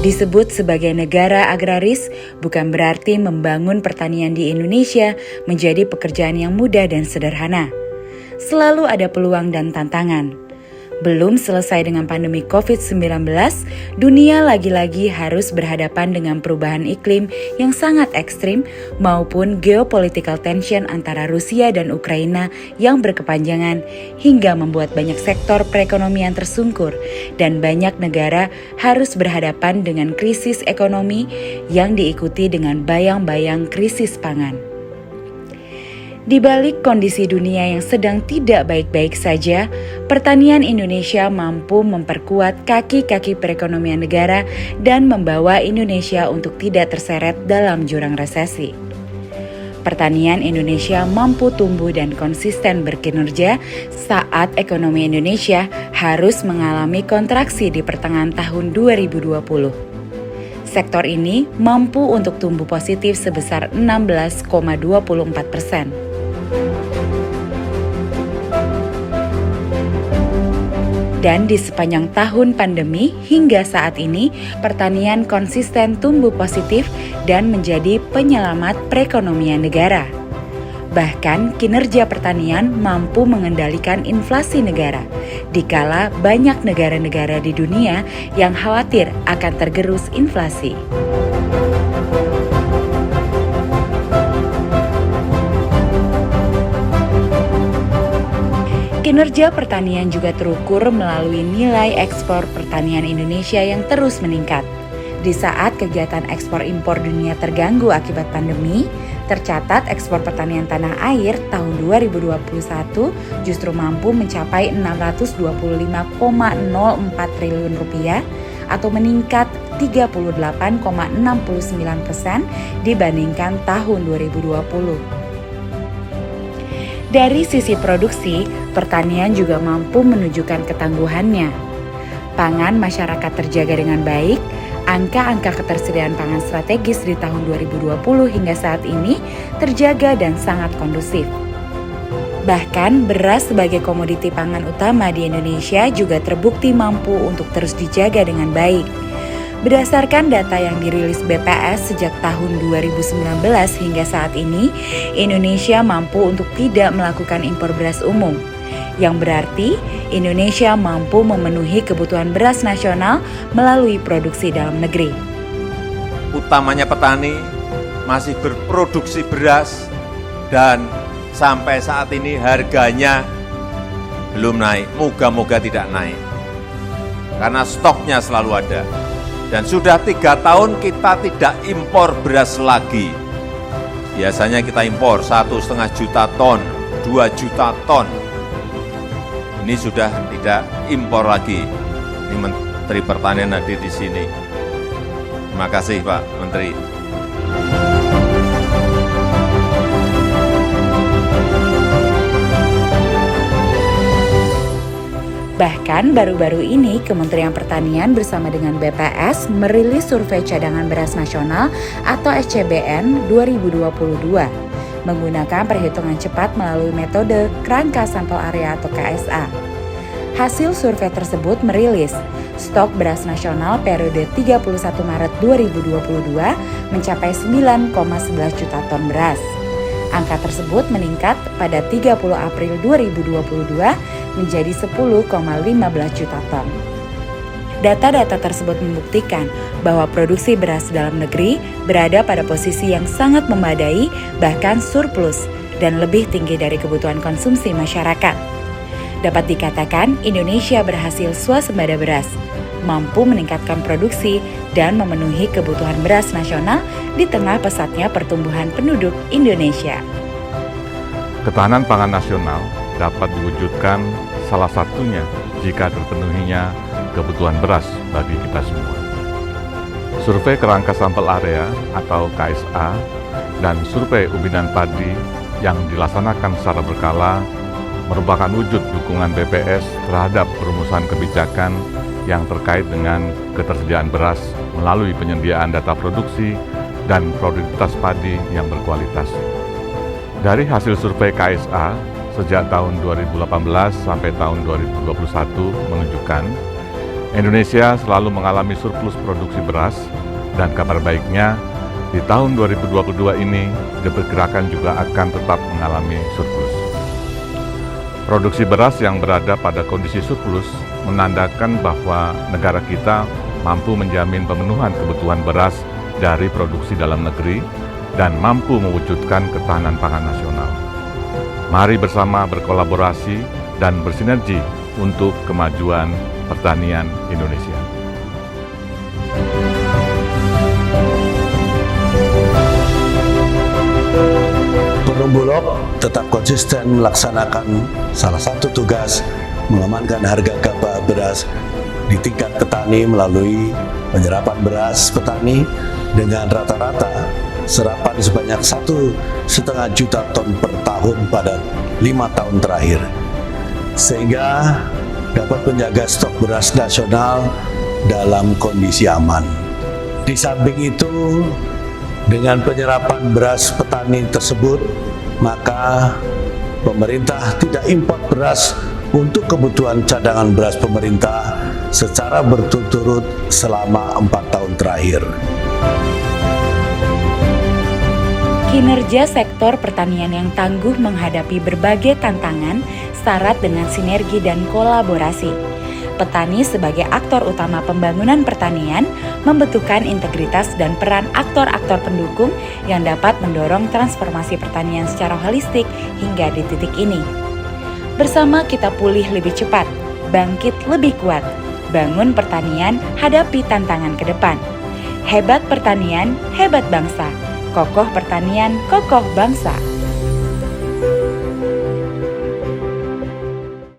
Disebut sebagai negara agraris bukan berarti membangun pertanian di Indonesia menjadi pekerjaan yang mudah dan sederhana. Selalu ada peluang dan tantangan. Belum selesai dengan pandemi COVID-19, dunia lagi-lagi harus berhadapan dengan perubahan iklim yang sangat ekstrim maupun geopolitical tension antara Rusia dan Ukraina yang berkepanjangan hingga membuat banyak sektor perekonomian tersungkur dan banyak negara harus berhadapan dengan krisis ekonomi yang diikuti dengan bayang-bayang krisis pangan. Di balik kondisi dunia yang sedang tidak baik-baik saja, pertanian Indonesia mampu memperkuat kaki-kaki perekonomian negara dan membawa Indonesia untuk tidak terseret dalam jurang resesi. Pertanian Indonesia mampu tumbuh dan konsisten berkinerja saat ekonomi Indonesia harus mengalami kontraksi di pertengahan tahun 2020. Sektor ini mampu untuk tumbuh positif sebesar 16,24%. Dan di sepanjang tahun pandemi hingga saat ini, pertanian konsisten tumbuh positif dan menjadi penyelamat perekonomian negara. Bahkan kinerja pertanian mampu mengendalikan inflasi negara, dikala banyak negara-negara di dunia yang khawatir akan tergerus inflasi. Kinerja pertanian juga terukur melalui nilai ekspor pertanian Indonesia yang terus meningkat. Di saat kegiatan ekspor-impor dunia terganggu akibat pandemi, tercatat ekspor pertanian tanah air tahun 2021 justru mampu mencapai 625,04 triliun rupiah atau meningkat 38,69% dibandingkan tahun 2020. Dari sisi produksi, pertanian juga mampu menunjukkan ketangguhannya. Pangan masyarakat terjaga dengan baik, angka-angka ketersediaan pangan strategis di tahun 2020 hingga saat ini terjaga dan sangat kondusif. Bahkan beras sebagai komoditi pangan utama di Indonesia juga terbukti mampu untuk terus dijaga dengan baik. Berdasarkan data yang dirilis BPS sejak tahun 2019 hingga saat ini, Indonesia mampu untuk tidak melakukan impor beras umum, yang berarti Indonesia mampu memenuhi kebutuhan beras nasional melalui produksi dalam negeri. Utamanya petani masih berproduksi beras dan sampai saat ini harganya belum naik, moga-moga tidak naik, karena stoknya selalu ada. Dan sudah 3 tahun kita tidak impor beras lagi. Biasanya kita impor 1,5 juta ton, 2 juta ton. Ini sudah tidak impor lagi. Ini Menteri Pertanian hadir di sini. Terima kasih Pak Menteri. Bahkan baru-baru ini Kementerian Pertanian bersama dengan BPS merilis survei cadangan beras nasional atau SCBN 2022 menggunakan perhitungan cepat melalui metode kerangka sampel area atau KSA. Hasil survei tersebut merilis stok beras nasional periode 31 Maret 2022 mencapai 9,11 juta ton beras. Angka tersebut meningkat pada 30 April 2022 menjadi 10,15 juta ton. Data-data tersebut membuktikan bahwa produksi beras dalam negeri berada pada posisi yang sangat memadai, bahkan surplus, dan lebih tinggi dari kebutuhan konsumsi masyarakat. Dapat dikatakan Indonesia berhasil swasembada beras, mampu meningkatkan produksi dan memenuhi kebutuhan beras nasional di tengah pesatnya pertumbuhan penduduk Indonesia. Ketahanan pangan nasional dapat diwujudkan salah satunya jika terpenuhinya kebutuhan beras bagi kita semua. Survei kerangka sampel area atau KSA dan survei ubinan padi yang dilaksanakan secara berkala merupakan wujud dukungan BPS terhadap perumusan kebijakan yang terkait dengan ketersediaan beras melalui penyediaan data produksi dan produktivitas padi yang berkualitas. Dari hasil survei KSA sejak tahun 2018 sampai tahun 2021 menunjukkan Indonesia selalu mengalami surplus produksi beras dan kabar baiknya di tahun 2022 ini diperkirakan juga akan tetap mengalami surplus. Produksi beras yang berada pada kondisi surplus menandakan bahwa negara kita mampu menjamin pemenuhan kebutuhan beras dari produksi dalam negeri dan mampu mewujudkan ketahanan pangan nasional. Mari bersama berkolaborasi dan bersinergi untuk kemajuan pertanian Indonesia. Perumbulok tetap konsisten melaksanakan salah satu tugas mengamankan harga gabah beras di tingkat petani melalui penyerapan beras petani dengan rata-rata serapan sebanyak 1,5 juta ton per tahun pada 5 tahun terakhir, sehingga dapat menjaga stok beras nasional dalam kondisi aman. Di samping itu, dengan penyerapan beras petani tersebut, maka pemerintah tidak impor beras untuk kebutuhan cadangan beras pemerintah secara berturut-turut selama 4 tahun terakhir. Kinerja sektor pertanian yang tangguh menghadapi berbagai tantangan syarat dengan sinergi dan kolaborasi. Petani sebagai aktor utama pembangunan pertanian membutuhkan integritas dan peran aktor-aktor pendukung yang dapat mendorong transformasi pertanian secara holistik hingga di titik ini. Bersama kita pulih lebih cepat, bangkit lebih kuat, bangun pertanian, hadapi tantangan ke depan. Hebat pertanian, hebat bangsa. Kokoh pertanian, kokoh bangsa.